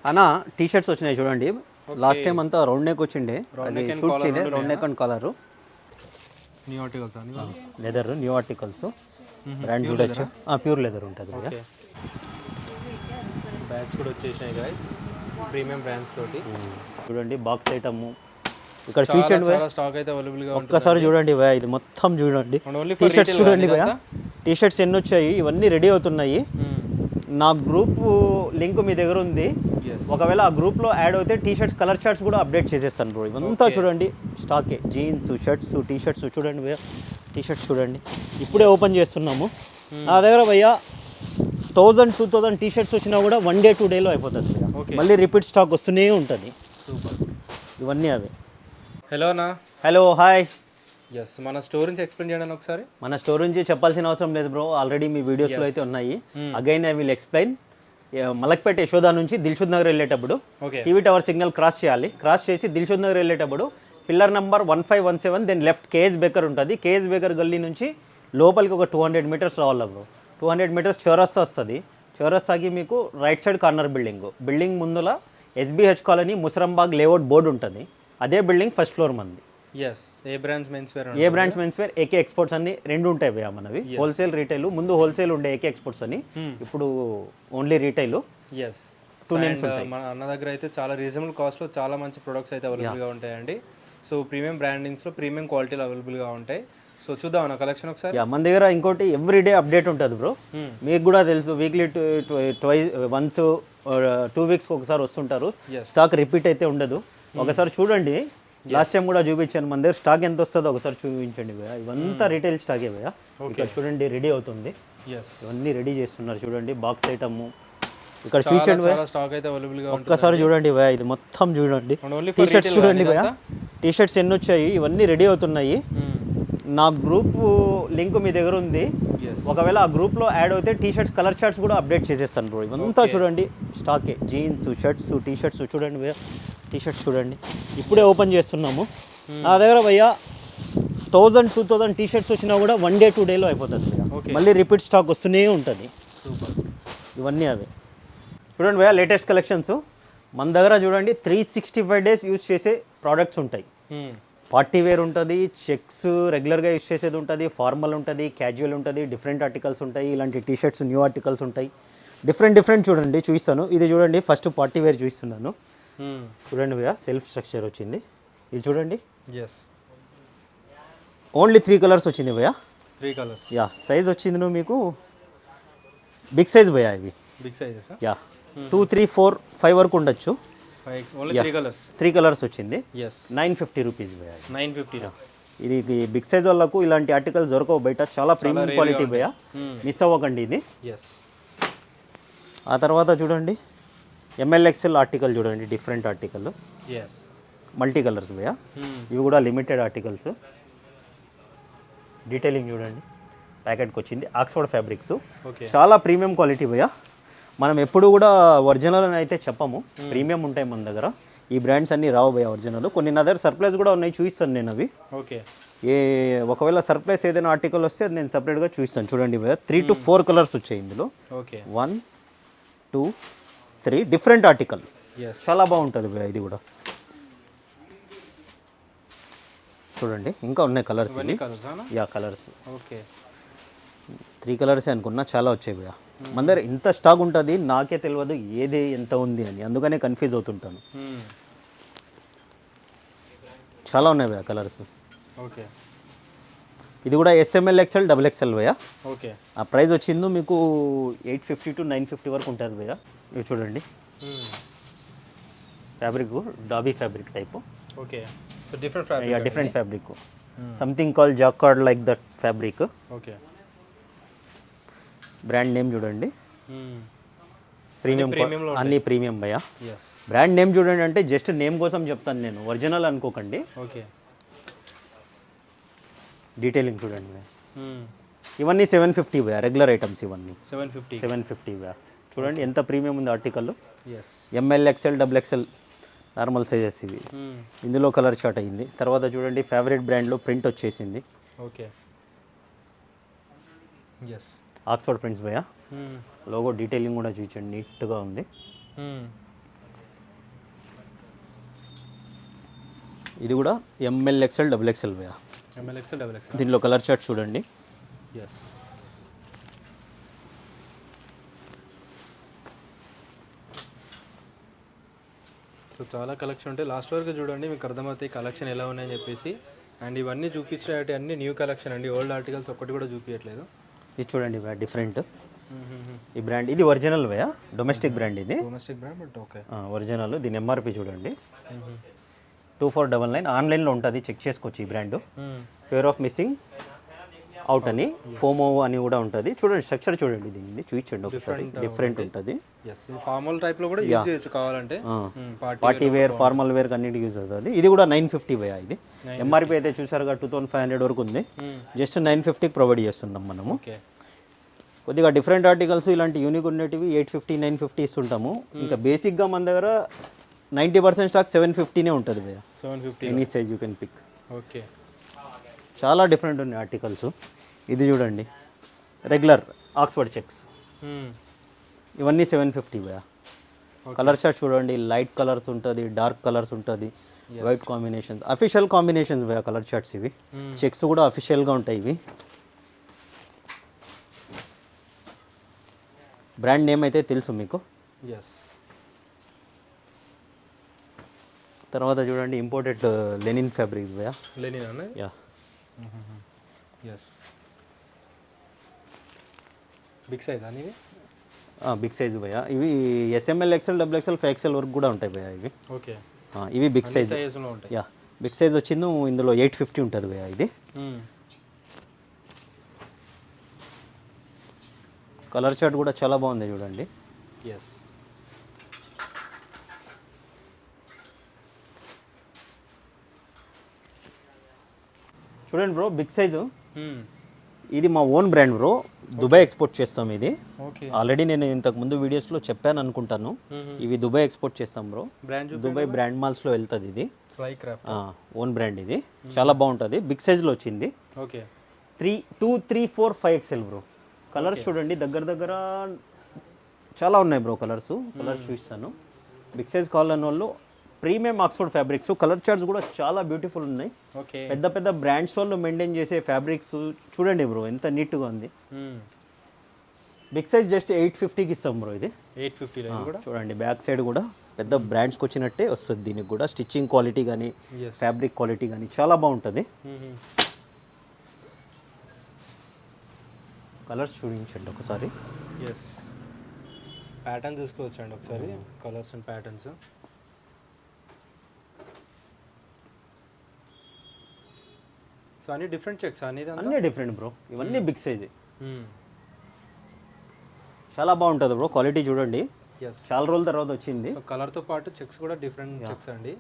అన్న T shirts వచ్చినాయి చూడండి. లాస్ట్ టైం అంతా రౌండ్ నెక్ వచ్చిండే, అది షూట్ చేయలే. Round neck and caller, new articles అని లెదర్, న్యూ ఆర్టికల్స్. బ్రాండ్ చూడొచ్చు, ప్యూర్ లెదర్ ఉంటుంది. బ్యాగ్స్ కూడా వచ్చేసినాయి గైస్, ప్రీమియం బ్రాండ్స్ తోటి. చూడండి బాక్స్ ఐటమ్ ఇక్కడ చూపించండి భయ్యా, స్టాక్ అయితే అవైలబుల్ గా ఒక్కసారి చూడండి భయ్యా, ఇది మొత్తం చూడండి. టీ షర్ట్స్ చూడండి భయ్యా, టీ షర్ట్స్ ఎన్ని వచ్చాయి, ఇవన్నీ రెడీ అవుతున్నాయి. నా గ్రూప్ లింక్ మీ దగ్గర ఉంది, ఒకవేళ ఆ గ్రూప్లో యాడ్ అయితే టీ షర్ట్స్ కలర్ చార్ట్స్ కూడా అప్డేట్ చేసేస్తాను బ్రో. ఇవంతా చూడండి స్టాకే, జీన్స్, షర్ట్స్, టీ షర్ట్స్ చూడండి భయ్యా. టీ షర్ట్స్ చూడండి, ఇప్పుడే ఓపెన్ చేస్తున్నాము. నా దగ్గర భయ్యా 1000-2000 టీ షర్ట్స్ వచ్చినా కూడా 1 day 2 dayలో అయిపోతుంది. మళ్ళీ రిపీట్ స్టాక్ వస్తూనే ఉంటుంది. ఇవన్నీ అవే. హలో అన్న. Hello, hi. ఎస్, మన స్టోర్ నుంచి ఎక్స్ప్లెయిన్ చేయండి ఒకసారి. మన స్టోర్ నుంచి చెప్పాల్సిన అవసరం లేదు బ్రో, ఆల్రెడీ మీ వీడియోస్లో అయితే ఉన్నాయి. Again I will explain. Malakpet Yashoda నుంచి దిల్షుద్ నగర్ వెళ్ళేటప్పుడు టీవీ టవర్ సిగ్నల్ క్రాస్ చేయాలి. క్రాస్ చేసి దిల్షుద్ నగర్ వెళ్ళేటప్పుడు pillar number 1517, then left KS baker ఉంటుంది. కేఎస్ బేకర్ గల్లీ నుంచి లోపలికి ఒక 200 meters రావాలి బ్రో. 200 meters చౌరస్తా వస్తుంది. చౌరస్తాకి మీకు రైట్ సైడ్ కార్నర్ బిల్డింగ్ ముందుల SBH colony Musarambagh layout board ఉంటుంది. అదే బిల్డింగ్ ఫస్ట్ ఫ్లోర్ మంది. ఎస్, ఏ brands men's wear, AK exports అన్ని రెండు ఉంటాయి భయ్యా మనవి. Wholesale, retail. ముందు హోల్సేల్ ఉండే ఏకే ఎక్స్పోర్ట్స్ అని, ఇప్పుడు ఓన్లీ రీటైల్. ఎస్, మన అన్న దగ్గర అయితే చాలా రీజనబుల్ కాస్ట్లో చాలా మంచి ప్రొడక్ట్స్ అయితే అవైలబుల్గా ఉంటాయండి. సో ప్రీమియం బ్రాండింగ్స్లో ప్రీమియం క్వాలిటీలో అవైలబుల్గా ఉంటాయి. సో చూద్దాం అన్న కలెక్షన్ ఒకసారి. మన దగ్గర ఇంకోటి ఎవ్రీడే అప్డేట్ ఉంటుంది బ్రో, మీకు కూడా తెలుసు. వీక్లీ వన్స్ 2 weeks ఒకసారి వస్తుంటారు. స్టాక్ రిపీట్ అయితే ఉండదు. ఒకసారి చూడండి, లాస్ట్ టైం కూడా చూపించాను. మన దగ్గర స్టాక్ ఎంత వస్తుందో ఒకసారి చూపించండి భయ్యా. ఇవంతా రీటైల్ స్టాకే భయ్యా. ఇక్కడ చూడండి రెడీ అవుతుంది, ఇవన్నీ రెడీ చేస్తున్నారు. చూడండి బాక్స్ ఐటమ్ ఇక్కడ చూపించండి భయ్యా, స్టాక్ అయితే అవైలబుల్ గా ఒక్కసారి చూడండి భయ్యా, ఇది మొత్తం చూడండి. టీ షర్ట్స్ చూడండి భయ్యా, టీ షర్ట్స్ ఎన్ని వచ్చాయి, ఇవన్నీ రెడీ అవుతున్నాయి. నా గ్రూప్ లింక్ మీ దగ్గర ఉంది, ఒకవేళ ఆ గ్రూప్లో యాడ్ అయితే టీ షర్ట్స్ కలర్ చార్ట్స్ కూడా అప్డేట్ చేసేస్తాను బ్రో. ఇవంతా చూడండి స్టాకే, జీన్స్, షర్ట్స్, టీ షర్ట్స్ చూడండి భయ్యా. టీ షర్ట్స్ చూడండి, ఇప్పుడే ఓపెన్ చేస్తున్నాము. నా దగ్గర భయ్యా 1000-2000 టీ షర్ట్స్ వచ్చినా కూడా 1 day 2 dayలో అయిపోతుంది. మళ్ళీ రిపీట్ స్టాక్ వస్తూనే ఉంటుంది. ఇవన్నీ అవే. చూడండి భయ్యా, లేటెస్ట్ కలెక్షన్స్ మన దగ్గర చూడండి. 365 days యూజ్ చేసే ప్రోడక్ట్స్ ఉంటాయి. పార్టీ వేర్ ఉంటుంది, చెక్స్ రెగ్యులర్గా యూజ్ చేసేది ఉంటుంది, ఫార్మల్ ఉంటుంది, క్యాజువల్ ఉంటుంది, డిఫరెంట్ ఆర్టికల్స్ ఉంటాయి. ఇలాంటి టీ షర్ట్స్ న్యూ ఆర్టికల్స్ ఉంటాయి. డిఫరెంట్ చూడండి, చూపిస్తాను. ఇది చూడండి, ఫస్ట్ పార్టీ వేర్ చూపిస్తున్నాను. చూడండి భయ్యా, సెల్ఫ్ స్ట్రక్చర్ వచ్చింది. ఇది చూడండి, ఓన్లీ 3 colors వచ్చింది భయ్యా. 3 colors. యా, సైజ్ వచ్చింది మీకు బిగ్ సైజ్ భయ్యా. ఇవి బిగ్ సైజెస్. యా, 2, 3, 4, 5 వరకు ఉండొచ్చు. 3 colors వచ్చింది. 950 rupees భయ్యా. 950. ఇది బిగ్ సైజ్ వాళ్ళకు ఇలాంటి ఆర్టికల్స్ దొరకవు బయట, చాలా ప్రీమియం క్వాలిటీ భయ్యా, మిస్ అవ్వకండి ఇది. ఆ తర్వాత చూడండి MLXL ఆర్టికల్ చూడండి, డిఫరెంట్ ఆర్టికల్, మల్టీ కలర్స్ భయ్యా. ఇవి కూడా లిమిటెడ్ ఆర్టికల్స్. డీటెయిలింగ్ చూడండి, ప్యాకెట్కి వచ్చింది. ఆక్స్ఫర్డ్ ఫ్యాబ్రిక్స్, చాలా ప్రీమియం క్వాలిటీ భయ్యా. మనం ఎప్పుడు కూడా ఒరిజినల్ అని అయితే చెప్పము, ప్రీమియం ఉంటాయి మన దగ్గర. ఈ బ్రాండ్స్ అన్నీ రావు భయ్యా ఒరిజినల్. కొన్ని నా దగ్గర సర్ప్రైజ్ కూడా ఉన్నాయి, చూపిస్తాను నేను అవి. ఒకవేళ సర్ప్రైజ్ ఏదైనా ఆర్టికల్ వస్తే అది నేను సపరేట్గా చూపిస్తాను. చూడండి భయ్యా, 3 to 4 colors వచ్చాయి ఇందులో. 1, 2, 3 డిఫరెంట్ ఆర్టికల్, చాలా బాగుంటుంది భయ్యా. ఇది కూడా చూడండి, ఇంకా ఉన్నాయి కలర్స్. యా, కలర్స్ 3 colors అనుకున్నా, చాలా వచ్చాయి భయ్యా. మన దగ్గర ఇంత స్టాక్ ఉంటుంది, నాకే తెలియదు ఏది ఎంత ఉంది అని, అందుకనే కన్ఫ్యూజ్ అవుతుంటాను. చాలా ఉన్నాయి భయ్యా కలర్స్. ఇది కూడా SML, XL, XXL భయ్యా. ఆ ప్రైస్ వచ్చిందో మీకు 850 to 950 వరకు ఉంటుంది భయ్యా. ఇవి చూడండి, fabric dobby fabric type. Different fabric, something call jacquard like that fabric. Brand name చూడండి, ప్రీమియం, అన్ని ప్రీమియం భయ్యా. బ్రాండ్ నేమ్ చూడండి అంటే జస్ట్ నేమ్ కోసం చెప్తాను నేను, ఒరిజినల్ అనుకోకండి. డీటెయిలింగ్ చూడండి, ఇవన్నీ 750 భయ్యా, రెగ్యులర్ ఐటమ్స్ ఇవన్నీ 750 భయ్యా. చూడండి ఎంత ప్రీమియం ఉంది article. ML, XL, XXL normal sizes ఇవి. ఇందులో కలర్ చార్ట్ అయ్యింది. తర్వాత చూడండి, ఫేవరెట్ బ్రాండ్లో ప్రింట్ వచ్చేసింది. ఆక్స్ఫర్డ్ ప్రింట్స్ భయ్యా. లోగో డీటెయిలింగ్ కూడా చూపించండి, నీట్గా ఉంది. ఇది కూడా ఎంఎల్ ఎక్స్ఎల్ డబుల్ ఎక్స్ఎల్ భయ్యా. MLXL XXL. దీనిలో కలర్ చార్ట్ చూడండి. ఎస్. సో చాలా కలెక్షన్ ఉంటాయి, లాస్ట్ వరకు చూడండి మీకు అర్థమవుతాయి కలెక్షన్ ఎలా ఉన్నాయని చెప్పేసి. అండ్ ఇవన్నీ చూపించేటి అన్ని న్యూ కలెక్షన్ అండి, ఓల్డ్ ఆర్టికల్స్ ఒక్కటి కూడా చూపించట్లేదు. ఇది చూడండి భయ్యా డిఫరెంట్. ఈ బ్రాండ్ ఇది ఒరిజినల్ భయ్యా, డొమెస్టిక్ బ్రాండ్ ఇది. Domestic brand but okay. Original. దీని ఎంఆర్పి చూడండి 2499. ఆన్లైన్లో ఉంటుంది, చెక్ చేసుకోవచ్చు ఈ brand. Fear of missing out అని, ఫోమో అని కూడా ఉంటుంది. చూడండి స్ట్రక్చర్ చూడండి, దీన్ని చూపించండి ఒకసారి. డిఫరెంట్ ఉంటుంది. ఎస్, ఫార్మల్ టైప్లో కూడా యూజ్ చేయొచ్చు కావాలంటే. పార్టీ వేర్, ఫార్మల్ వేర్ అన్నిటికి యూజ్ అవుతుంది. ఇది కూడా 950 భయ్యా. ఇది ఎంఆర్పి అయితే చూసారుగా 2500 వరకు ఉంది, జస్ట్ 950కి ప్రొవైడ్ చేస్తున్నాం మనము. ఓకే. కొద్దిగా డిఫరెంట్ ఆర్టికల్స్ ఇలాంటి యూనిక్ ఉండేటివి 850, 950 ఇస్తుంటాము. ఇంకా బేసిక్గా మన దగ్గర 90% స్టాక్ 750నే ఉంటుంది భయ్యా. 750 any size you can pick. Okay. చాలా డిఫరెంట్ ఉన్నాయి ఆర్టికల్స్. ఇది చూడండి రెగ్యులర్ ఆక్స్ఫర్డ్ చెక్స్, ఇవన్నీ 750 భయ్యా. కలర్ షార్ట్ చూడండి, లైట్ కలర్స్ ఉంటుంది, డార్క్ కలర్స్ ఉంటుంది, వైట్ కాంబినేషన్స్, అఫీషియల్ కాంబినేషన్స్ భయ్యా కలర్ షార్ట్స్ ఇవి. చెక్స్ కూడా అఫీషియల్గా ఉంటాయి ఇవి. బ్రాండ్ నేమ్ అయితే తెలుసు మీకు. ఎస్. తర్వాత చూడండి ఇంపోర్టెడ్ లెనిన్ ఫ్యాబ్రిక్స్ భయ్యా. లెనిన్ అన్న. యా. ఎస్. బిగ్ సైజ్ అని ఇవి. బిగ్ సైజ్ భయ్యా. ఇవి S M L XL double XL 5XL వరకు కూడా ఉంటాయి భయ్యా ఇవి. ఓకే. ఇవి బిగ్ సైజ్. సైజులో ఉంటాయి. యా, బిగ్ సైజ్ వచ్చింది ఇందులో 850 ఉంటుంది భయ్యా. ఇది కలర్ చార్ట్ కూడా చాలా బాగుంది చూడండి. ఎస్. చూడండి బ్రో, బిగ్ సైజు. ఇది మా own brand bro, Dubai export చేస్తాం ఇది. ఓకే. ఆల్రెడీ నేను ఇంతకు ముందు వీడియోస్లో చెప్పాను అనుకుంటాను. ఇవి దుబాయ్ ఎక్స్పోర్ట్ చేస్తాం బ్రో. బ్రాండ్ దుబాయ్ బ్రాండ్ మాల్స్లో వెళ్తుంది ఇది. ఫ్లై క్రాఫ్ట్ ఓన్ బ్రాండ్ ఇది. చాలా బాగుంటుంది, బిగ్ సైజ్లో వచ్చింది. ఓకే. 2, 3, 4, 5XL bro. కలర్స్ చూడండి దగ్గర దగ్గర చాలా ఉన్నాయి బ్రో. కలర్స్ చూపిస్తాను. బిగ్ సైజ్ కావాలన్న వాళ్ళు premium Oxford fabrics. Colour charts కూడా చాలా బ్యూటిఫుల్ ఉన్నాయి. ఓకే. పెద్ద పెద్ద బ్రాండ్స్ వాళ్ళు మెయింటైన్ చేసే ఫ్యాబ్రిక్స్ చూడండి బ్రో, ఎంత నీట్గా ఉంది. బిగ్ సైజ్ జస్ట్ 850కి ఇస్తాం బ్రో. ఇది 850 కూడా చూడండి, బ్యాక్ సైడ్ కూడా పెద్ద బ్రాండ్స్కి వచ్చినట్టే వస్తుంది. దీనికి కూడా స్టిచ్చింగ్ క్వాలిటీ కానీ ఫ్యాబ్రిక్ క్వాలిటీ కానీ చాలా బాగుంటుంది. కలర్స్ చూపించండి ఒకసారి. ఎస్, ప్యాటర్న్ చూసుకోవచ్చండి ఒకసారి, కలర్స్ అండ్ ప్యాటర్న్స్. సో అన్ని డిఫరెంట్ చెక్స్ అన్నీ డిఫరెంట్ బ్రో. ఇవన్నీ బిగ్ సైజ్. చాలా బాగుంటుంది బ్రో, క్వాలిటీ చూడండి. చాలా రోజుల తర్వాత వచ్చింది. కలర్తో పాటు చెక్స్ కూడా డిఫరెంట్ చెక్స్ అండి.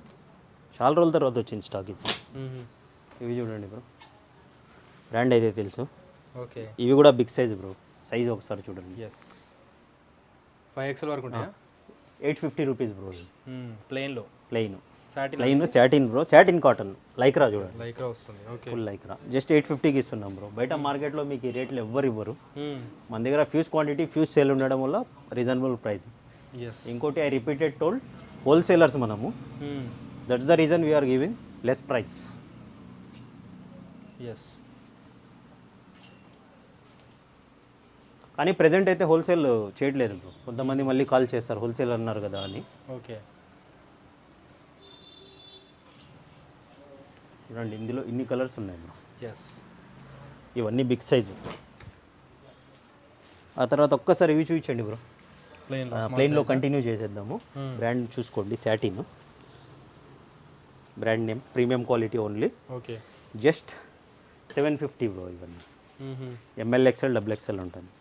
చాలా రోజుల తర్వాత వచ్చింది స్టాక్ ఇది. ఇవి చూడండి బ్రో, బ్రాండ్ అయితే తెలుసు. ఓకే. ఇవి కూడా బిగ్ సైజ్ బ్రో. సైజ్ ఒకసారి చూడండి. ఎస్, 5XL వరకు ఉంటాయా? 850 రూపీస్ బ్రో. ప్లెయిన్లో plain satin bro, satin cotton, lycra చూడండి. లైక్రా వస్తుంది. ఓకే. ఫుల్ లైక్రా జస్ట్ 850కి ఇస్తున్నాం బ్రో. బయట మార్కెట్లో మీకు ఈ రేట్లు ఎవ్వరు ఇవ్వరు. మన దగ్గర ఫ్యూజ్ క్వాంటిటీ, ఫ్యూజ్ సేల్ ఉండడం వల్ల రీజనబుల్ ప్రైస్. ఇంకోటి ఐ రిపీటెడ్ టోల్డ్, హోల్సేలర్స్ మనము. That's the reason we are giving less price. Yes. కానీ ప్రెజెంట్ అయితే హోల్సేల్ చేయట్లేదు బ్రో. కొంతమంది మళ్ళీ కాల్ చేస్తారు హోల్సేల్ అన్నారు కదా అని. ఓకే. చూడండి ఇందులో ఇన్ని కలర్స్ ఉన్నాయి బ్రో. ఎస్. ఇవన్నీ బిగ్ సైజ్. ఆ తర్వాత ఒక్కసారి ఇవి చూపించండి బ్రో. ప్లెయిన్లో కంటిన్యూ చేసేద్దాము. బ్రాండ్ చూసుకోండి, satin brand name, premium quality only. Okay. Just 750 bro. ఇవన్నీ ఎంఎల్ ఎక్స్ఎల్ డబుల్ ఎక్స్ఎల్ ఉంటుంది.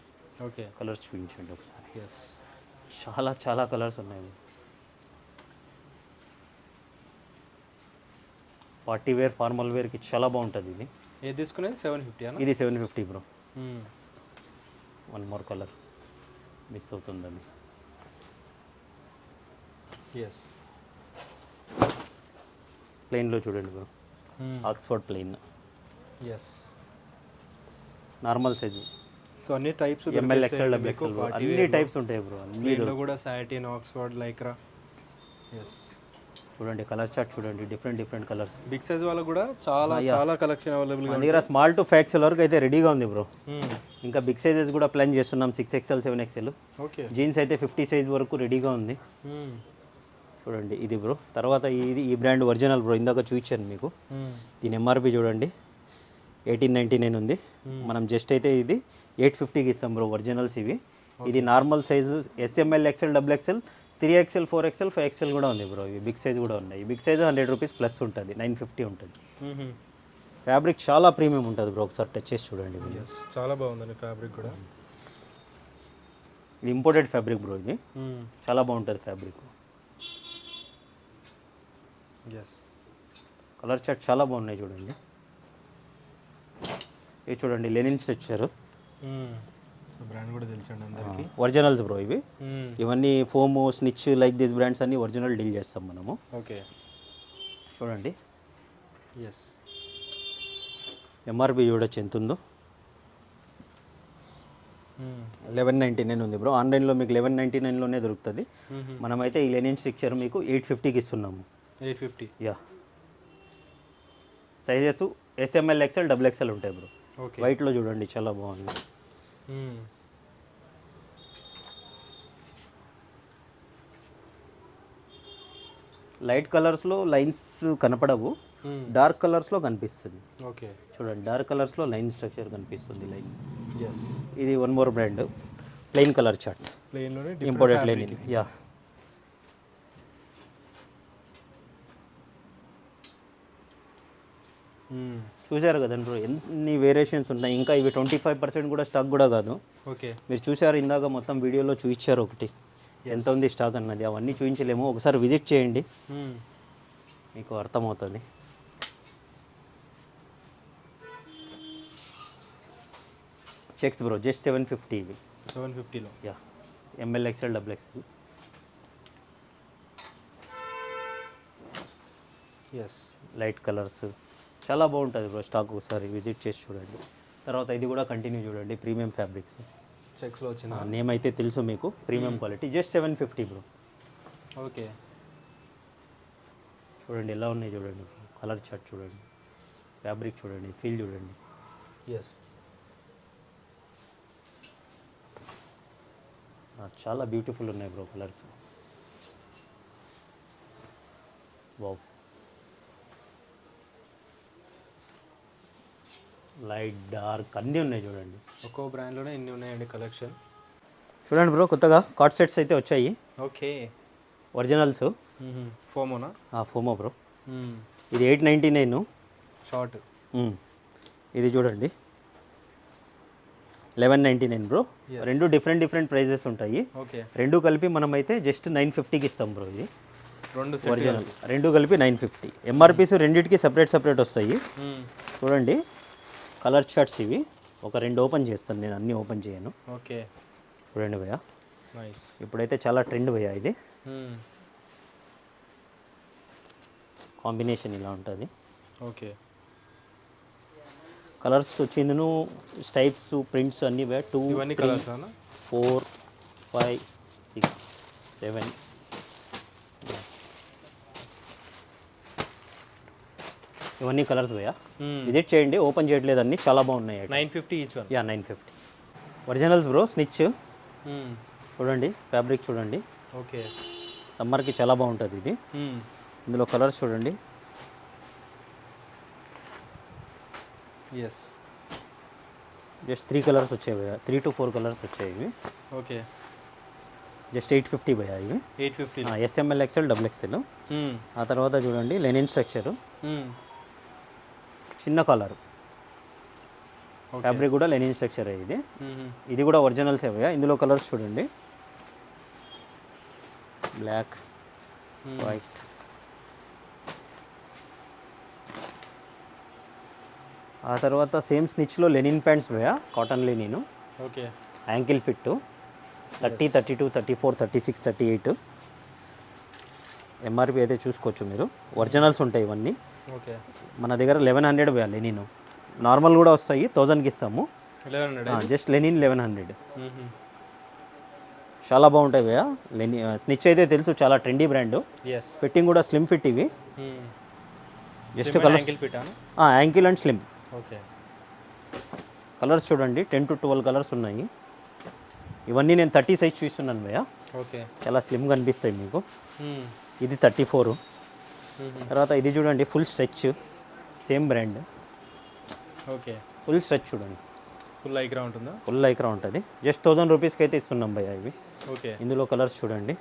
ఓకే. కలర్స్ చూపించండి ఒకసారి. ఎస్, చాలా చాలా కలర్స్ ఉన్నాయి. పార్టీ వేర్, ఫార్మల్ వేర్కి చాలా బాగుంటుంది ఇది. ఏది తీసుకునేది 750? ఇది 750 bro. One more colour miss అవుతుందని. ఎస్, ప్లెయిన్లో చూడండి bro, Oxford plain. Yes, normal size. So అన్ని types ML XL double XL అన్ని టైప్స్ ఉంటాయి బ్రో. అన్నిలో కూడా సాటిన్, ఆక్స్ఫర్డ్, లైక్రా. ఎస్, చూడండి కలర్ చార్ట్ చూడండి, డిఫరెంట్ కలర్స్. బిగ్ సైజ్ వాళ్ళకు కూడా చాలా కలెక్షన్ అవైలబుల్గా మన దగ్గర స్మాల్ టు 5XL వరకు అయితే రెడీగా ఉంది బ్రో. ఇంకా బిగ్ సైజెస్ కూడా ప్లాన్ చేస్తున్నాం, 6XL 7XL. ఓకే. జీన్స్ అయితే 50 సైజ్ వరకు రెడీగా ఉంది. చూడండి ఇది బ్రో. తర్వాత ఈ బ్రాండ్ ఒరిజినల్ బ్రో, ఇందాక చూపించాను మీకు. దీని ఎంఆర్పి చూడండి 1899 ఉంది. మనం జస్ట్ అయితే ఇది 850కి ఇస్తాం బ్రో ఒరిజినల్స్ ఇవి. ఇది normal size SML, XL, XXL, 3XL, 4XL, 5XL కూడా ఉంది బ్రో. ఇవి బిగ్ సైజ్ కూడా ఉన్నాయి. బిగ్ సైజ్ 100 రూపీస్ ప్లస్ ఉంటుంది, 950 ఉంటుంది. ఫ్యాబ్రిక్ చాలా ప్రీమియం ఉంటుంది బ్రో, ఒకసారి టచ్ చేసి చూడండి. చాలా బాగుందండి ఫ్యాబ్రిక్ కూడా. ఇది ఇంపోర్టెడ్ ఫ్యాబ్రిక్ బ్రో, ఇది చాలా బాగుంటుంది ఫ్యాబ్రిక్. కలర్ చార్ట్ చాలా బాగున్నాయి చూడండి. ఇవి చూడండి లెనిన్స్ వచ్చారు, బ్రాండ్ కూడా తెలుసండి అందరికీ. ఒరిజినల్స్ బ్రో ఇవి. ఇవన్నీ FOMO, snitch, like this brands అన్ని ఒరిజినల్ డీల్ చేస్తాం మనము. ఓకే. చూడండి ఎంఆర్పి చూడొచ్చు ఎంత ఉందో. 1199 ఉంది బ్రో. ఆన్లైన్లో మీకు 1199లోనే దొరుకుతుంది. మనమైతే ఈ లెనిన్ స్ట్రక్చర్ మీకు 850కి ఇస్తున్నాము. 850. Yeah. Sizes SML, XL, XXL ఉంటాయి బ్రో. వైట్లో చూడండి చాలా బాగుంది. లైట్ కలర్స్లో లైన్స్ కనపడవు, డార్క్ కలర్స్లో కనిపిస్తుంది. ఓకే. చూడండి డార్క్ కలర్స్లో లైన్ స్ట్రక్చర్ కనిపిస్తుంది. లైన్. ఇది one more brand, plain colour chart, imported linen. Yeah. చూసారు కదండి బ్రో ఎన్ని వేరియేషన్స్ ఉన్నాయి. ఇంకా ఇవి 25% కూడా స్టాక్ కూడా కాదు. ఓకే. మీరు చూసారు ఇందాక మొత్తం వీడియోలో చూపించారు ఒకటి ఎంత ఉంది స్టాక్ అన్నది. అవన్నీ చూపించలేము, ఒకసారి విజిట్ చేయండి మీకు అర్థమవుతుంది. చెక్స్ బ్రో జస్ట్ 750 ఇవి. 750లో. Yeah. ML, XL, XXL. Light colours చాలా బాగుంటుంది బ్రో స్టాక్, ఒకసారి విజిట్ చేసి చూడండి. తర్వాత ఇది కూడా కంటిన్యూ చూడండి, ప్రీమియం ఫ్యాబ్రిక్స్. చెక్స్లో వచ్చిన నేమ్ అయితే తెలుసు మీకు, premium quality. Just 750 bro. Okay. చూడండి ఎలా ఉన్నాయి చూడండి, కలర్ చార్ట్ చూడండి, ఫ్యాబ్రిక్ చూడండి, ఫీల్ చూడండి. చాలా బ్యూటిఫుల్ ఉన్నాయి bro colours. Wow. Light, dark అన్నీ ఉన్నాయి చూడండి. ఒక్కో బ్రాండ్లోనే ఇన్ని ఉన్నాయండి కలెక్షన్. చూడండి బ్రో కొత్తగా కార్డ్ సెట్స్ అయితే వచ్చాయి. ఓకే. ఒరిజినల్స్. ఫోమోనా? Fomo bro. ఇది 899 షార్ట్. ఇది చూడండి 1199 బ్రో. రెండు డిఫరెంట్ ప్రైజెస్ ఉంటాయి. ఓకే. రెండు కలిపి మనమైతే జస్ట్ 950కి ఇస్తాం బ్రో. ఇది ఒరిజినల్, రెండు కలిపి 950. ఎంఆర్పీస్ రెండింటికి సపరేట్ వస్తాయి. చూడండి కలర్ చార్ట్స్ ఇవి. ఒక రెండు ఓపెన్ చేస్తాను నేను, అన్నీ ఓపెన్ చేయను. ఓకే. చూడండి భయ్యా, నైస్. ఇప్పుడైతే చాలా ట్రెండ్ భయ్యా ఇది. కాంబినేషన్ ఇలా ఉంటుంది. ఓకే. కలర్స్ వచ్చింది, స్టైప్స్, ప్రింట్స్ అన్నీ 2, 3, 4, 5, 6, 7. ఇవన్నీ కలర్స్ భయ్యా, విజిట్ చేయండి. ఓపెన్ చేయట్లేదు, అన్నీ చాలా బాగున్నాయి. 950 each one. Yeah 950. Originals bro. Snitch చూడండి, ఫ్యాబ్రిక్ చూడండి. ఓకే. సమ్మర్కి చాలా బాగుంటుంది ఇది. ఇందులో కలర్స్ చూడండి. జస్ట్ 3 కలర్స్ వచ్చాయి భయ్యా, 3 to 4 కలర్స్ వచ్చాయి ఇవి. ఓకే. జస్ట్ 850 భయ్యా ఇవి. 850. SML, XL, XXL. ఆ తర్వాత చూడండి లెనిన్ స్ట్రక్చరు, చిన్న కలర్. ఫ్యాబ్రిక్ కూడా లెనిన్ స్ట్రక్చర్ ఇది. ఇది కూడా ఒరిజినల్స్ భయ్యా. ఇందులో కలర్స్ చూడండి, బ్లాక్, వైట్. ఆ తర్వాత సేమ్ స్నిచ్లో లెనిన్ ప్యాంట్స్ భయ్యా, cotton linen. Okay. Ankle fit 30, 32, 34, 36, 38. MRP అయితే చూసుకోవచ్చు మీరు. ఒరిజినల్స్ ఉంటాయి ఇవన్నీ. ఓకే. మన దగ్గర 1100 భయ్యా లెనిన్. నార్మల్ కూడా వస్తాయి, 1000కి ఇస్తాము. 1100. Just linen 1100. చాలా బాగుంటాయి భయ్యా. స్నిచ్ అయితే తెలుసు, చాలా ట్రెండీ బ్రాండ్. ఎస్. ఫిట్టింగ్ కూడా స్లిమ్ ఫిట్ ఇవి. జస్ట్ కలర్ యాంకిల్ ఫిటాను. Ankle and slim. Okay. Colours చూడండి, 10 to 12 కలర్స్ ఉన్నాయి. ఇవన్నీ నేను 30 సైజ్ చూస్తున్నాను భయ్యా. ఓకే. చాలా స్లిమ్గా అనిపిస్తాయి మీకు. ఇది 34. తర్వాత ఇది చూడండి, full stretch, same brand. Okay. Full stretch చూడండి, ఫుల్ లైక్రా ఉంటుందా? ఫుల్ లైక్రా ఉంటుంది. జస్ట్ 1000 రూపీస్కి అయితే ఇస్తున్నాం భయ్యా ఇవి. ఓకే. ఇందులో కలర్స్ చూడండి.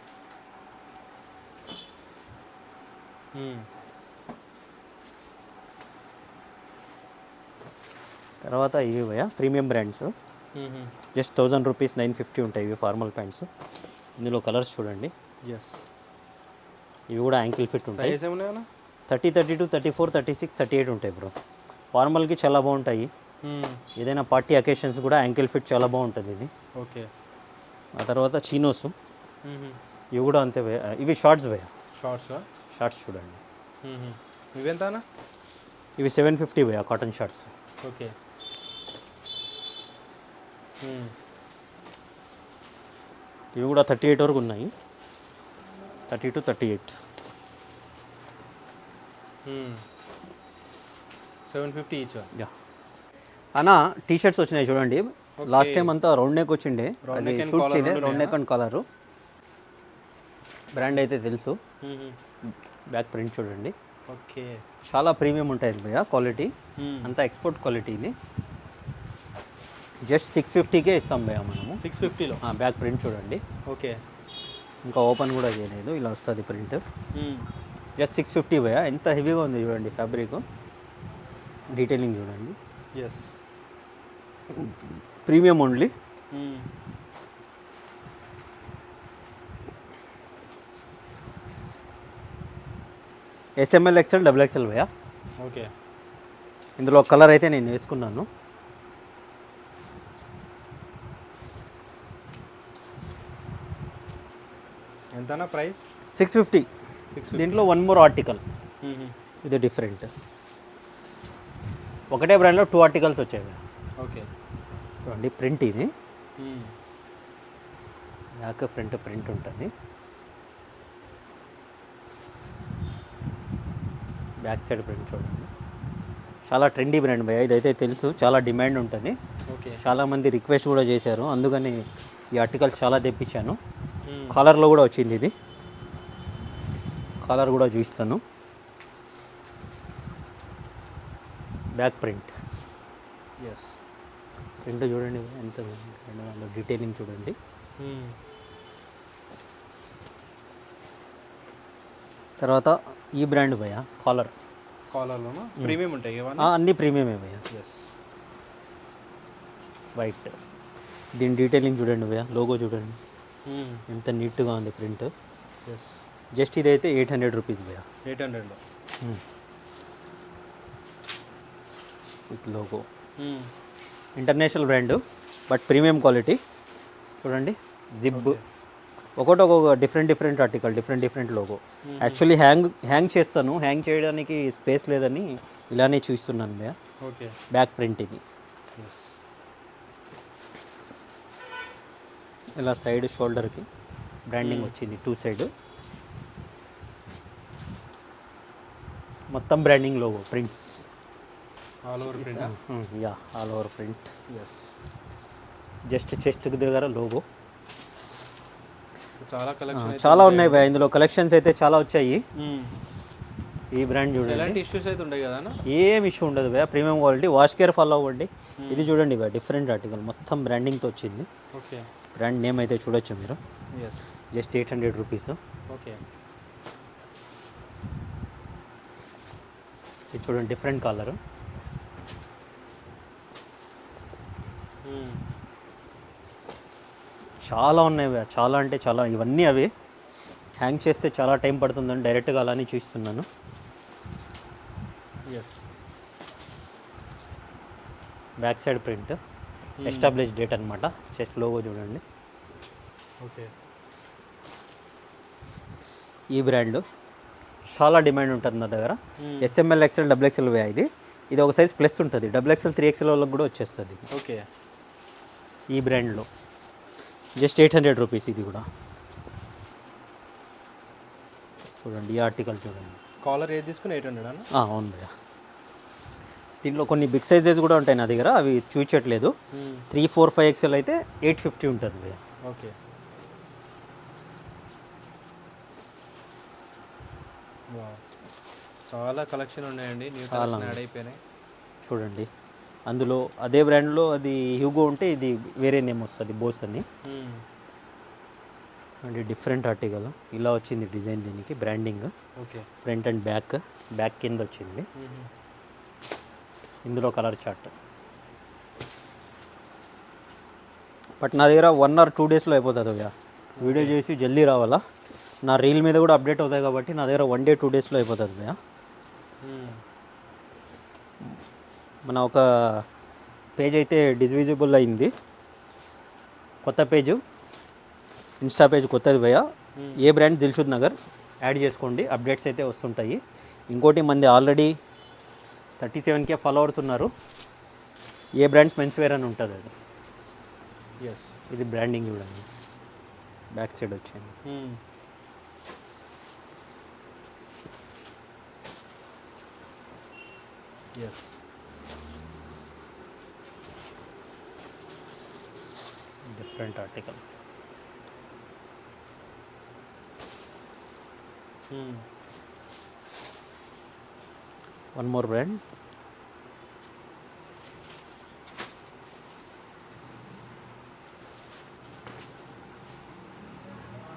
తర్వాత ఇవి భయ్యా ప్రీమియం బ్రాండ్స్. జస్ట్ 1000 రూపీస్, 950 ఉంటాయి ఇవి ఫార్మల్ ప్యాంట్స్. ఇందులో కలర్స్ చూడండి. ఎస్. ఇవి కూడా యాంకిల్ ఫిట్ ఉంటాయి. సైజ్ ఏమున్నాయన్నా? 30, 32, 34, 36, 38 ఉంటాయి బ్రో. ఫార్మల్కి చాలా బాగుంటాయి. ఏదైనా పార్టీ అకేషన్స్ కూడా యాంకిల్ ఫిట్ చాలా బాగుంటుంది ఇది. ఓకే. ఆ తర్వాత చీనోస్, ఇవి కూడా అంతే భయ్యా. ఇవి షార్ట్స్ భయ్యా. షార్ట్స్ చూడండి. ఇవెంతనా? ఇవి 750 భయ్యా, కాటన్ షార్ట్స్. ఓకే. ఇవి కూడా 38 వరకు ఉన్నాయి, 30 to 38. 750 ఈచ్. యా అన్న, టీ షర్ట్స్ వచ్చినాయి చూడండి. లాస్ట్ టైం అంతా రౌండ్ నెక్ వచ్చిండే, అది షూట్ చేయలేదు. Round neck and collar. Brand అయితే తెలుసు. బ్యాక్ ప్రింట్ చూడండి. ఓకే. చాలా ప్రీమియం ఉంటుంది భయ్యా, క్వాలిటీ అంతా ఎక్స్పోర్ట్ క్వాలిటీ ఇది. జస్ట్ 650కే ఇస్తాం భయ్యా మనము. 650లో బ్యాక్ ప్రింట్ చూడండి. ఓకే. ఇంకా ఓపెన్ కూడా చేయలేదు, ఇలా వస్తుంది ప్రింట్. జస్ట్ 650 భయ్యా. ఎంత హెవీగా ఉంది చూడండి ఫ్యాబ్రిక్. డీటెయిలింగ్ చూడండి. Yes. Premium only. SML, XL, XXL భయ్యా. ఓకే. ఇందులో కలర్ అయితే నేను వేసుకున్నాను. ఎంతనా ప్రైస్? 650. దీంట్లో 1 more ఆర్టికల్, ఇది డిఫరెంట్. ఒకటే బ్రాండ్లో 2 ఆర్టికల్స్ వచ్చాయి. ఓకే. చూడండి ప్రింట్ ఇది. బ్యాక్ ఫ్రంట్ ప్రింట్ ఉంటుంది. బ్యాక్ సైడ్ ప్రింట్ చూడండి. చాలా ట్రెండీ బ్రాండ్ భయ్యా, ఇదైతే తెలుసు, చాలా డిమాండ్ ఉంటుంది. ఓకే. చాలామంది రిక్వెస్ట్ కూడా చేశారు, అందుకని ఈ ఆర్టికల్స్ చాలా తెప్పించాను. కాలర్లో కూడా వచ్చింది ఇది. కాలర్ కూడా చూపిస్తాను. Back print. ఎస్. ప్రింట్ చూడండి ఎంత డీటెయిలింగ్ చూడండి. తర్వాత ఈ బ్రాండ్ భయ్యా, కాలర్లోనా ప్రీమియం ఉంటాయి ఇవన్నీ? అన్నీ ప్రీమియమే భయ్యా. ఎస్. వైట్. దీని డీటెయిలింగ్ చూడండి భయ్యా, లోగో చూడండి ఎంత నీట్గా ఉంది ప్రింట్. ఎస్. జస్ట్ ఇదైతే 800 రూపీస్ భయ్యా. 800లో with logo. International brand but premium quality చూడండి. జిప్ ఒక్కొక్క different article, different logo. Actually hang చేస్తాను, హ్యాంగ్ చేయడానికి స్పేస్ లేదని ఇలానే చూస్తున్నాను భయ్యా. ఓకే. బ్యాక్ ప్రింట్ ఇది. ఇలా సైడ్ షోల్డర్కి బ్రాండింగ్ వచ్చింది, 2 సైడ్ మొత్తం branding logo, prints all over print. Yeah, all over print. Yes. Just chest దగ్గర లోగో. చాలా కలెక్షన్ చాలా ఉన్నాయి భయ్యా, ఇందులో కలెక్షన్స్ అయితే చాలా వచ్చాయి. ఈ బ్రాండ్ చూడండి. ఎలాంటి ఇష్యూస్ అయితే ఉంటాయి కదా? ఏం ఇష్యూ ఉండదు భయ్యా, premium quality. Wash care follow అవ్వండి. ఇది చూడండి భయ్యా, డిఫరెంట్ ఆర్టికల్, మొత్తం బ్రాండింగ్తో వచ్చింది. ఓకే. బ్రాండ్ నేమ్ అయితే చూడొచ్చు మీరు. ఎస్. Just 800 rupees. ఓకే. ఇది చూడండి డిఫరెంట్ కలర్. చాలా ఉన్నాయి భయ్యా, చాలా అంటే చాలా. ఇవన్నీ అవి హ్యాంగ్ చేస్తే చాలా టైం పడుతుందని డైరెక్ట్గా అలానే చూస్తున్నాను. Yes. Back side print, establish date అనమాట. చెస్ట్ లోగో చూడండి. ఓకే. ఈ బ్రాండ్ చాలా డిమాండ్ ఉంటుంది నా దగ్గర. SML, XL, XXL వే ఇది. ఇది ఒక సైజ్ ప్లస్ ఉంటుంది. XXL, 3XL వాళ్ళకి కూడా వచ్చేస్తుంది. ఓకే. ఈ బ్రాండ్లో జస్ట్ 800 రూపీస్ ఇది కూడా. చూడండి ఈ ఆర్టికల్ చూడండి. కాలర్ ఏది తీసుకుని 800 అన్న? అవును భయ్య. దీంట్లో కొన్ని బిగ్ సైజెస్ కూడా ఉంటాయి నా దగ్గర, అవి చూపించట్లేదు. 3, 4, 5 XL అయితే 850 ఉంటుంది భయ్య. ఓకే. చాలా కలెక్షన్ ఉన్నాయండి, న్యూ కలెక్షన్ యాడ్ అయిపోయినాయి. చూడండి అందులో అదే బ్రాండ్లో అది హ్యూగో ఉంటే ఇది వేరే నేమ్ వస్తుంది, బోస్ అని. అండ్ డిఫరెంట్ ఆర్టికల్ ఇలా వచ్చింది డిజైన్, దీనికి branding. Okay. Front and back కింద వచ్చింది. ఇందులో కలర్ చార్ట్. బట్ నా దగ్గర 1 or 2 డేస్లో అయిపోతుంది భయ్య. వీడియో చేసి జల్దీ రావాలా, నా రీల్ మీద కూడా అప్డేట్ అవుతాయి కాబట్టి నా దగ్గర 1 day 2 డేస్లో అయిపోతుంది భయ్య. మన ఒక పేజ్ అయితే డిస్విజిబుల్ అయింది, కొత్త పేజ్, ఇన్స్టా పేజ్ కొత్తది భయ్య. ఏ బ్రాండ్ దిల్షుద్ నగర్ యాడ్ చేసుకోండి, అప్డేట్స్ అయితే వస్తుంటాయి. ఇంకోటి మంది ఆల్రెడీ 37K ఫాలోవర్స్ ఉన్నారు. ఏ బ్రాండ్స్ మెన్స్ వేర్ అని ఉంటుంది అది. ఎస్, ఇది బ్రాండింగ్ చూడండి, బ్యాక్ సైడ్ వచ్చింది. Yes, different article. One more brand.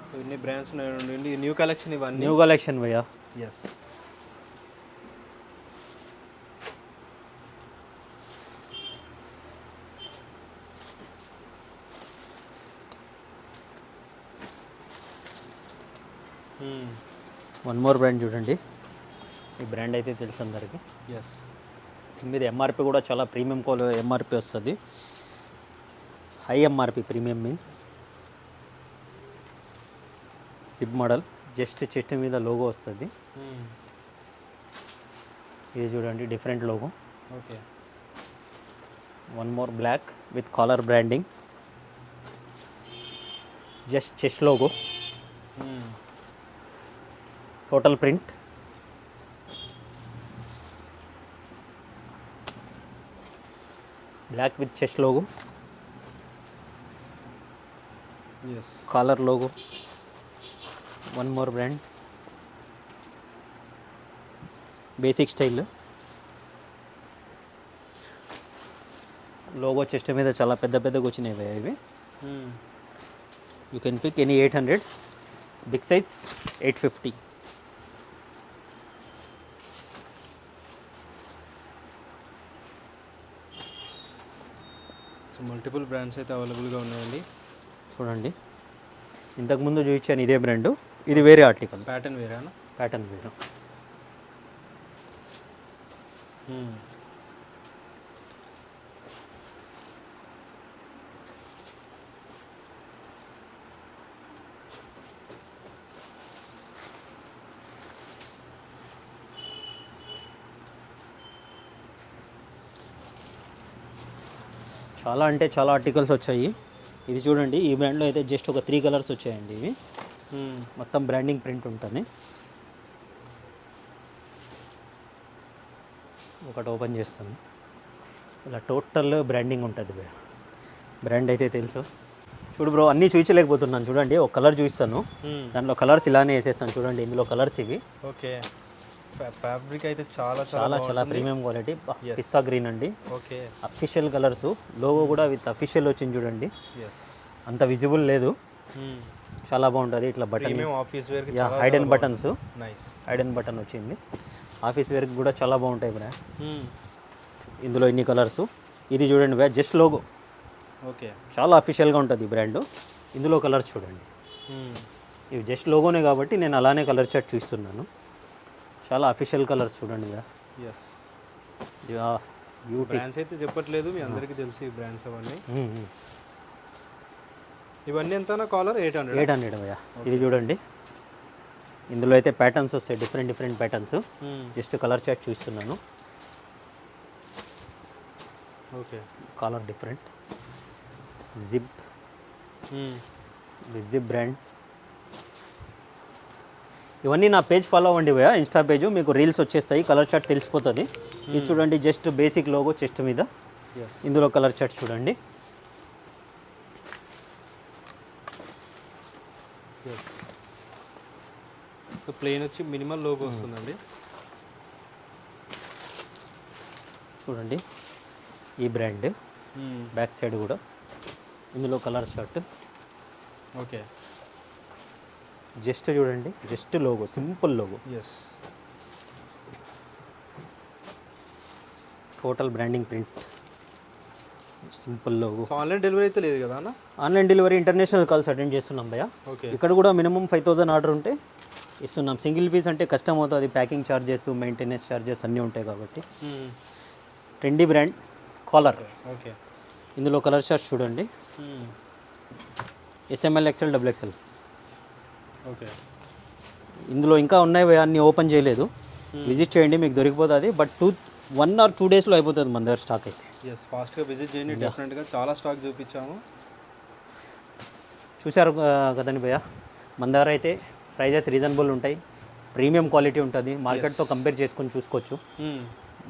So ఇన్ని బ్రాండ్స్ ఉన్నాయి, న్యూ కలెక్షన్ ఇవన్నీ. న్యూ కలెక్షన్ భయ్యా. ఎస్. వన్ మోర్ బ్రాండ్ చూడండి, ఈ బ్రాండ్ అయితే తెలుసు అందరికి. ఎస్. మీద ఎంఆర్పి కూడా చాలా ప్రీమియం ఎంఆర్పి వస్తుంది, high MRP. Premium means zip model, just chest మీద లోగో వస్తుంది. ఇది చూడండి different logo. Okay. One more black with collar branding, just chest logo, total print. Black with chest logo, yes, collar logo. One more brand, basic style logo, chest మీద చాలా పెద్దగా వచ్చినాయి ఇవి. You can pick any 800, big size 850. So multiple brands అయితే అవైలబుల్గా ఉన్నాయండి. చూడండి ఇంతకుముందు చూపించాను ఇదే బ్రాండు, ఇది వేరే ఆర్టికల్. ప్యాటర్న్ వేరేనా? ప్యాటర్న్ వేరే. చాలా అంటే చాలా ఆర్టికల్స్ వచ్చాయి. ఇది చూడండి, ఈ బ్రాండ్లో అయితే జస్ట్ ఒక 3 కలర్స్ వచ్చాయండి. ఇవి మొత్తం బ్రాండింగ్ ప్రింట్ ఉంటుంది. ఒకటి ఓపెన్ చేస్తాను, ఇలా టోటల్ బ్రాండింగ్ ఉంటుంది. బ్రాండ్ అయితే తెలుసు. చూడు బ్రో, అన్నీ చూపించలేకపోతున్నాను. చూడండి ఒక కలర్ చూపిస్తాను, దాంట్లో కలర్స్ ఇలానే వేసేస్తాను. చూడండి ఇందులో కలర్స్ ఇవి. ఓకే. ఫ్యాబ్రిక్ అయితే చాలా చాలా చాలా ప్రీమియం క్వాలిటీ. పిస్తా గ్రీన్ అండి. ఓకే. అఫీషియల్ కలర్స్, లోగో కూడా విత్ అఫీషియల్ వచ్చింది చూడండి. అంత విజిబుల్ లేదు, చాలా బాగుంటుంది. ఇట్లా button, office wear, hidden buttons, nice hidden button వచ్చింది. ఆఫీస్ వేర్కి కూడా చాలా బాగుంటాయి బ్రా. ఇందులో ఇన్ని కలర్స్. ఇది చూడండి బ్రా, జస్ట్ లోగో. ఓకే. చాలా అఫీషియల్గా ఉంటుంది ఈ బ్రాండ్. ఇందులో కలర్స్ చూడండి, ఇవి జస్ట్ లోగోనే కాబట్టి నేను అలానే కలర్ చార్ట్ చూస్తున్నాను. చాలా అఫీషియల్ కలర్స్ చూడండి బ్రా. ఎస్. బ్రాండ్స్ అయితే చెప్పట్లేదు, మీ అందరికీ తెలుసు ఈ బ్రాండ్స్ అవన్నీ. ఇవన్నీ ఎంతనా కాలర్? 800 భయ్యా. ఇది చూడండి, ఇందులో అయితే ప్యాటర్న్స్ వస్తాయి, different patterns. Just colour chart చూస్తున్నాను. Okay. Collar different, zip, big zip brand. ఇవన్నీ నా పేజ్ ఫాలో అవ్వండి భయ్యా, ఇన్స్టా పేజ్, మీకు రీల్స్ వచ్చేస్తాయి, కలర్ చార్ట్ తెలిసిపోతుంది. ఇది చూడండి, జస్ట్ బేసిక్ లోగో చెస్ట్ మీద, ఇందులో కలర్ చార్ట్ చూడండి. సో ప్లెయిన్ వచ్చి మినిమల్ లోగో వస్తుందండి. చూడండి ఈ బ్రాండ్ బ్యాక్ సైడ్ కూడా ఇందులో కలర్ చార్ట్. ఓకే, జస్ట్ చూడండి, just logo, simple logo, total branding print, simple logo. Online delivery అయితే లేదు కదా అన్న? Online delivery, international calls attend చేస్తున్నాం భయ్యా. ఓకే, ఇక్కడ కూడా మినిమం 5000 ఆర్డర్ ఉంటే ఇస్తున్నాం. సింగిల్ పీస్ అంటే కష్టం అవుతుంది, ప్యాకింగ్ ఛార్జెస్, మెయింటెనెన్స్ ఛార్జెస్ అన్నీ ఉంటాయి కాబట్టి. Trendy brand collar. ఓకే, ఇందులో కలర్ చార్ట్ చూడండి, SML, XL, XXL. ఓకే, ఇందులో ఇంకా ఉన్నాయి భయ్యా, అన్నీ ఓపెన్ చేయలేదు, విజిట్ చేయండి మీకు దొరికిపోతుంది. బట్ 1 or 2 డేస్లో అయిపోతుంది మన దగ్గర స్టాక్ అయితే. ఫాస్ట్గా విజిట్ చేయండి, డెఫినెట్గా చాలా స్టాక్ చూపించాము. చూశారు కదండి భయ్యా, మన దగ్గర అయితే ప్రైజెస్ రీజనబుల్ ఉంటాయి, ప్రీమియం క్వాలిటీ ఉంటుంది, మార్కెట్తో కంపేర్ చేసుకొని చూసుకోవచ్చు.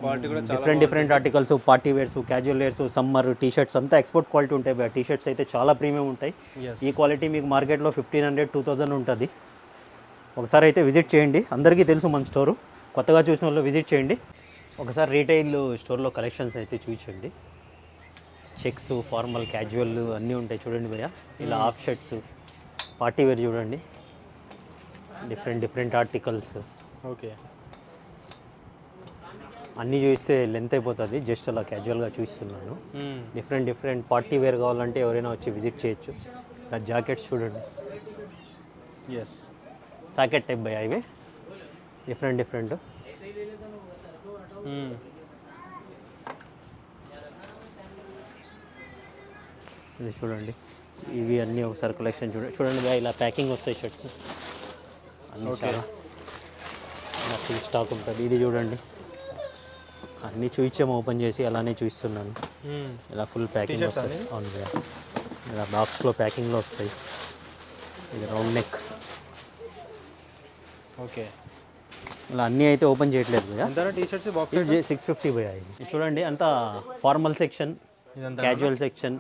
క్వాలిటీ కూడా different articles, party wears, casual wears, summer T shirts అంతా ఎక్స్పోర్ట్ క్వాలిటీ ఉంటాయి భయ్యా. టీషర్ట్స్ అయితే చాలా ప్రీమియం ఉంటాయి. ఈ క్వాలిటీ మీకు మార్కెట్లో 1500, 2000 ఉంటుంది. ఒకసారి అయితే విజిట్ చేయండి, అందరికీ తెలుసు మన స్టోరు, కొత్తగా చూసిన వాళ్ళు విజిట్ చేయండి. ఒకసారి రీటైల్ స్టోర్లో కలెక్షన్స్ అయితే చూపించండి. చెక్స్, ఫార్మల్, క్యాజువల్ అన్నీ ఉంటాయి చూడండి భయ్యా. ఇలా హాఫ్ షర్ట్స్, పార్టీ వేర్ చూడండి, డిఫరెంట్ ఆర్టికల్స్. ఓకే, అన్నీ చూస్తే లెంత్ అయిపోతుంది, జస్ట్ అలా క్యాజువల్గా చూస్తున్నాను. డిఫరెంట్ పార్టీ వేర్ కావాలంటే ఎవరైనా వచ్చి విజిట్ చేయొచ్చు. ఇలా జాకెట్స్ చూడండి, సాకెట్ టైప్ భయ్యా, ఇవి డిఫరెంట్. ఇది చూడండి, ఇవి అన్నీ ఒకసారి కలెక్షన్ చూడండి భయ్యా. ఇలా ప్యాకింగ్ వస్తాయి షర్ట్స్ అన్నీ, చాలా ఫుల్ స్టాక్ ఉంటుంది. ఇది చూడండి, అన్నీ చూపించాము ఓపెన్ చేసి, అలానే చూపిస్తున్నాను. ఇలా ఫుల్ ప్యాకింగ్ వస్తాయి. అవును భయ్యా, ఇలా బాక్స్లో ప్యాకింగ్లో వస్తాయి. ఇది రౌండ్ నెక్. ఓకే, ఇలా అన్నీ అయితే ఓపెన్ చేయట్లేదు భయ్యా. టీషర్ట్స్ బాక్స్ 650 భయ్యా. ఇది చూడండి, అంతా formal section, casual section,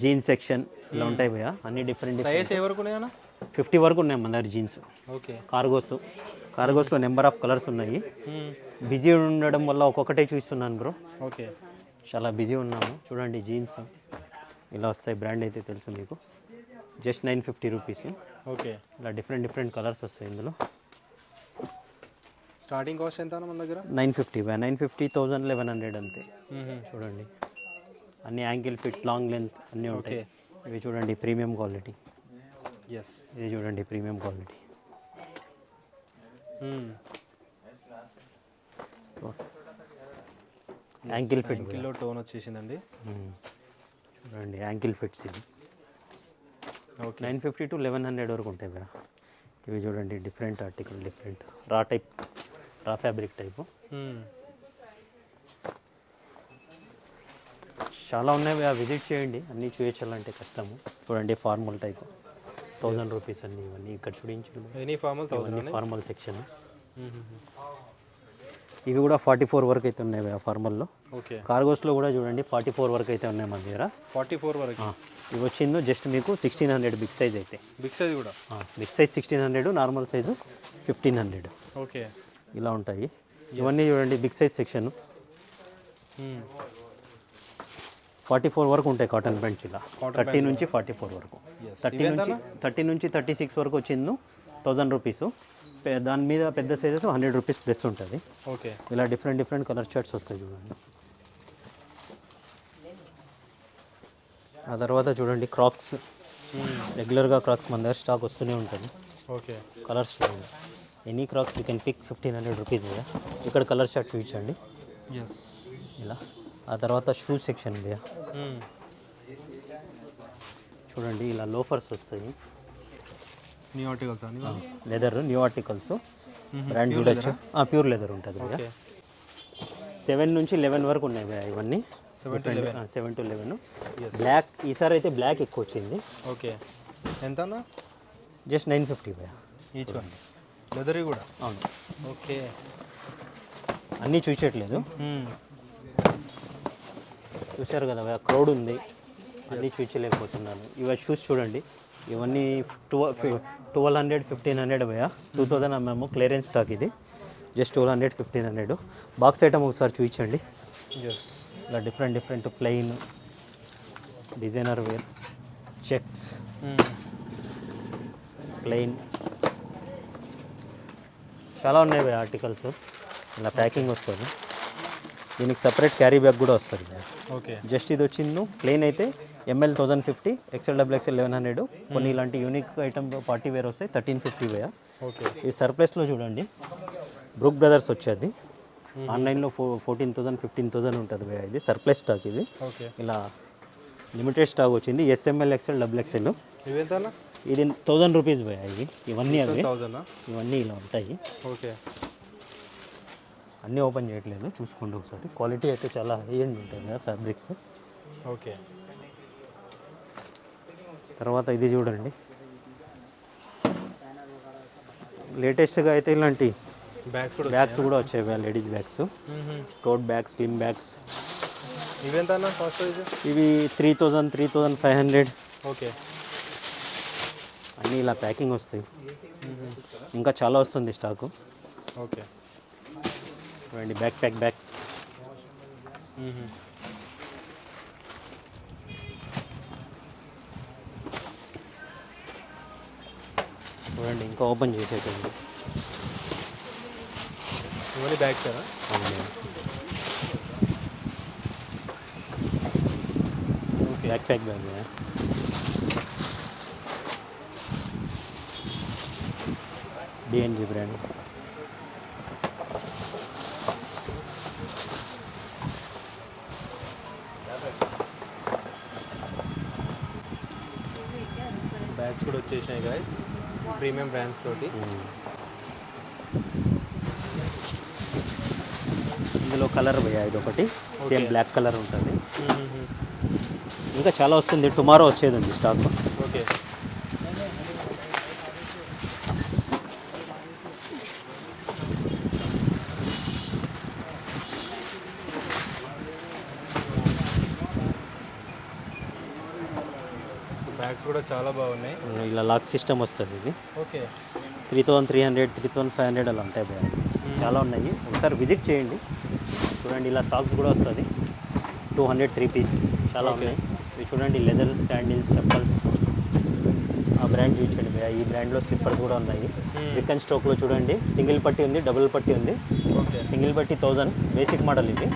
jeans section ఇలా ఉంటాయి భయ్యా. అన్ని డిఫరెంట్ సైజ్ ఏ వరకు ఉన్నాయన్నా? 50 వరకు ఉన్నాయి మన దగ్గర జీన్స్. ఓకే, కార్గోస్లో నెంబర్ ఆఫ్ కలర్స్ ఉన్నాయి. బిజీ ఉండడం వల్ల ఒక్కొక్కటే చూస్తున్నాను బ్రో. ఓకే, చాలా బిజీ ఉన్నాము. చూడండి జీన్స్ ఇలా వస్తాయి, బ్రాండ్ అయితే తెలుసు మీకు, జస్ట్ 950 రూపీస్. ఓకే, ఇలా డిఫరెంట్ కలర్స్ వస్తాయి ఇందులో. స్టార్టింగ్ కాస్ట్ ఎంత మన దగ్గర? 950 950, 1100 అంతే. చూడండి, అన్ని యాంకిల్ ఫిట్, లాంగ్ లెంత్ అన్నీ ఉంటాయి. ఇవి చూడండి ప్రీమియం క్వాలిటీ. ఇది చూడండి premium quality. Ankle fit kilo tone వచ్చేసిందండి. చూడండి యాంకిల్ ఫిట్స్ ఇవి. 950 to 1100 వరకు ఉంటాయి భయ్యా. ఇవి చూడండి డిఫరెంట్ ఆర్టికల్, డిఫరెంట్ రా ఫ్యాబ్రిక్ టైపు. చాలా ఉన్నాయి భయ్యా, విజిట్ చేయండి, అన్నీ చూపించాలంటే కష్టము. చూడండి ఫార్మల్ టైపు 1000 రూపీస్ అన్నీ. ఇవన్నీ ఇక్కడ చూపించండి, ఫార్మల్ సెక్షన్. ఇవి కూడా 44 వరకు అయితే ఉన్నాయి భయ్యా ఫార్మల్లో. ఓకే, కార్గోస్లో కూడా చూడండి 44 వరకు అయితే ఉన్నాయి మన దగ్గర. 44 వరకు. ఇవి వచ్చిందో జస్ట్ మీకు 1600 బిగ్ సైజ్ అయితే. బిగ్ సైజ్ కూడా? Big size 1600, normal size 1500. Okay, ఇలా ఉంటాయి. ఇవన్నీ చూడండి బిగ్ సైజ్ సెక్షన్. 44 వరకు ఉంటాయి కాటన్ ప్యాంట్స్. ఇలా 30 నుంచి 44 వరకు. 30 నుంచి 36 వరకు వచ్చింది 1000 రూపీస్. దాని మీద పెద్ద సైజెస్ 100 రూపీస్ ప్లస్ ఉంటుంది. ఓకే, ఇలా డిఫరెంట్ కలర్ షర్ట్స్ వస్తాయి చూడండి. ఆ తర్వాత చూడండి క్రాక్స్, రెగ్యులర్గా క్రాక్స్ మన దగ్గర స్టాక్ వస్తూనే ఉంటుంది. ఓకే, కలర్స్ చూడండి, any Crocs you can pick 1500 rupees. భయ్యా ఇక్కడ కలర్ చార్ట్ చూపించండి ఇలా. ఆ తర్వాత షూ సెక్షన్ భయ్యా, చూడండి ఇలా లోఫర్స్ వస్తాయి, new articles, leather new articles. Brand చూడొచ్చు, ప్యూర్ లెదర్ ఉంటుంది భయ్యా. 7 నుంచి 11 వరకు ఉన్నాయి భయ్యా ఇవన్నీ. 7 to 11. 7 to 11. Yes. బ్లాక్ ఈసారి అయితే బ్లాక్ ఎక్కువ వచ్చింది. ఓకే, ఎంత అన్న? జస్ట్ 950 భయ్యా ఈచ్ వన్. లెదర్ కూడా? అవును. ఓకే, అన్నీ చూసేయట్లేదు, చూశారు కదా భయ్యా, క్రౌడ్ ఉంది, అన్నీ చూపించలేకపోతున్నాను. ఇవి షూస్ చూడండి, ఇవన్నీ 1200 1500 భయ్యా. 2000 అమ్మాము, క్లియరెన్స్ స్టాక్ ఇది. జస్ట్ 1200 1500. బాక్స్ ఐటమ్ ఒకసారి చూపించండి. ఎస్. ఇలా different plain, designer wear, checks, plain, చాలా ఉన్నాయి భయ్యా ఆర్టికల్స్. ఇలా ప్యాకింగ్ వస్తుంది, దీనికి సపరేట్ క్యారీ బ్యాగ్ కూడా వస్తుంది భయ్యా. ఓకే, జస్ట్ ఇది వచ్చింది ప్లెయిన్ అయితే ML 1050, XL XXL 1100. కొన్ని ఇలాంటి యూనిక్ ఐటమ్ పార్టీ వేర్ వస్తాయి 1350 భయ్యా. ఓకే, ఈ సర్ప్లస్లో చూడండి, బ్రూక్ బ్రదర్స్ వచ్చేది, ఆన్లైన్లో 14,000 15,000 ఉంటుంది భయ్యా. ఇది సర్ప్లస్ స్టాక్ ఇది. ఓకే, ఇలా లిమిటెడ్ స్టాక్ వచ్చింది, SML XL XXL. ఇవేంత? ఇది 1000 రూపీస్ భయ్యా. ఇవన్నీ అవి, 1000. ఇవన్నీ ఇలా ఉంటాయి. ఓకే, అన్నీ ఓపెన్ చేయట్లేదు, చూసుకోండి ఒకసారి. క్వాలిటీ అయితే చాలా హై ఎండ్ ఉంటుంది కదా ఫ్యాబ్రిక్స్. ఓకే, తర్వాత ఇది చూడండి, లేటెస్ట్గా అయితే ఇలాంటి బ్యాగ్స్ కూడా వచ్చాయి భయ్యా, ladies bags, tote bags, slim bags. ఇవేంత అన్న కాస్ట్? ఇవి 3000 3500. ఓకే, అన్నీ ఇలా ప్యాకింగ్ వస్తాయి, ఇంకా చాలా వస్తుంది స్టాకు. ఓకే, చూడండి, బ్యాక్ ప్యాక్ బ్యాగ్స్. చూడండి, ఇంకా ఓపెన్ చేసేటండి. ఇవన్నీ bags sir? Okay, back pack bag. DNG brand. Bags కూడా వచ్చేసినాయి గైస్, ప్రీమియం బ్రాండ్స్ తోటి. ఇందులో కలర్ భయ్యా, ఇది ఒకటి సేమ్ బ్లాక్ కలర్ ఉంటుంది. ఇంకా చాలా వస్తుంది, టుమారో వచ్చేది ఉంది స్టాక్. ఓకే, బ్యాగ్స్ కూడా చాలా బాగున్నాయి. ఇలా లాక్ సిస్టమ్ వస్తుంది. ఇది ఓకే, 3300 3500 అలా ఉంటాయి భయ్యా. చాలా ఉన్నాయి, ఒకసారి విజిట్ చేయండి. చూడండి, ఇలా సాక్స్ కూడా వస్తుంది 200 3 పీస్, చాలా ఉన్నాయి. ఇవి చూడండి, లెదర్ శాండిల్స్, చెప్పల్స్. ఆ బ్రాండ్ చూపించండి భయ్యా. ఈ బ్రాండ్లో స్లిప్పర్స్ కూడా ఉన్నాయి. విక్ అండ్ స్ట్రోక్లో చూడండి, సింగిల్ పట్టి ఉంది, డబుల్ పట్టి ఉంది. ఓకే, సింగిల్ పట్టి 1000 బేసిక్ మోడల్. ఇది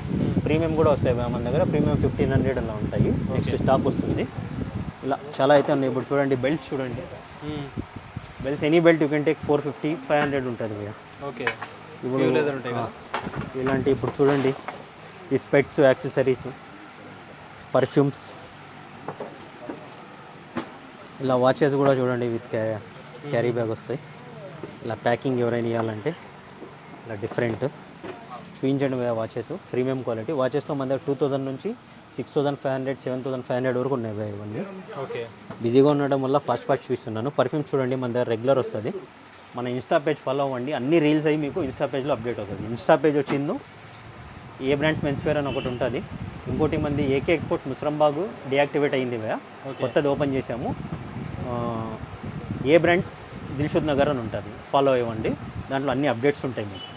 ప్రీమియం కూడా వస్తాయి భయ్యా మన దగ్గర, ప్రీమియం 1500 అలా ఉంటాయి. నెక్స్ట్ స్టాక్ వస్తుంది. ఇలా చాలా అయితే ఉన్నాయి. ఇప్పుడు చూడండి, బెల్ట్స్ చూడండి, belts any belt you can take 450 500 ఉంటుంది భయ్యా. ఓకే, ఇప్పుడు లెదర్ ఉంటాయి కదా ఇలాంటి. ఇప్పుడు చూడండి, ఈ స్పెట్స్, యాక్సెసరీస్, పర్ఫ్యూమ్స్, ఇలా వాచెస్ కూడా చూడండి, విత్ క్యారీ బ్యాగ్ వస్తాయి. ఇలా ప్యాకింగ్ ఎవరైనా ఇవ్వాలంటే ఇలా డిఫరెంట్ చూపించండి భయ్యా. వాచెస్ ప్రీమియం క్వాలిటీ వాచెస్లో మన దగ్గర 2000 నుంచి 6500 7500 వరకు ఉన్నాయి భయ్యా ఇవన్నీ. ఓకే, బిజీగా ఉండడం వల్ల ఫాస్ట్ చూస్తున్నాను. పర్ఫ్యూమ్ చూడండి, మన దగ్గర రెగ్యులర్ వస్తుంది. మన ఇన్స్టా పేజ్ ఫాలో అవ్వండి, అన్ని రీల్స్ అయ్యి మీకు ఇన్స్టా పేజ్లో అప్డేట్ అవుతుంది. ఇన్స్టా పేజ్ వచ్చిందో ఏ బ్రాండ్స్ మెన్స్ ఫేర్ అని ఒకటి ఉంటుంది. ఇంకోటి మంది ఏకే ఎక్స్పోర్ట్స్ ముస్రంబాగు డియాక్టివేట్ అయింది భయ్యా, కొత్తది ఓపెన్ చేసాము. ఏ బ్రాండ్స్ దిల్షుద్ నగర్ అని ఉంటుంది, ఫాలో అవ్వండి. దాంట్లో అన్ని అప్డేట్స్ ఉంటాయి మీకు.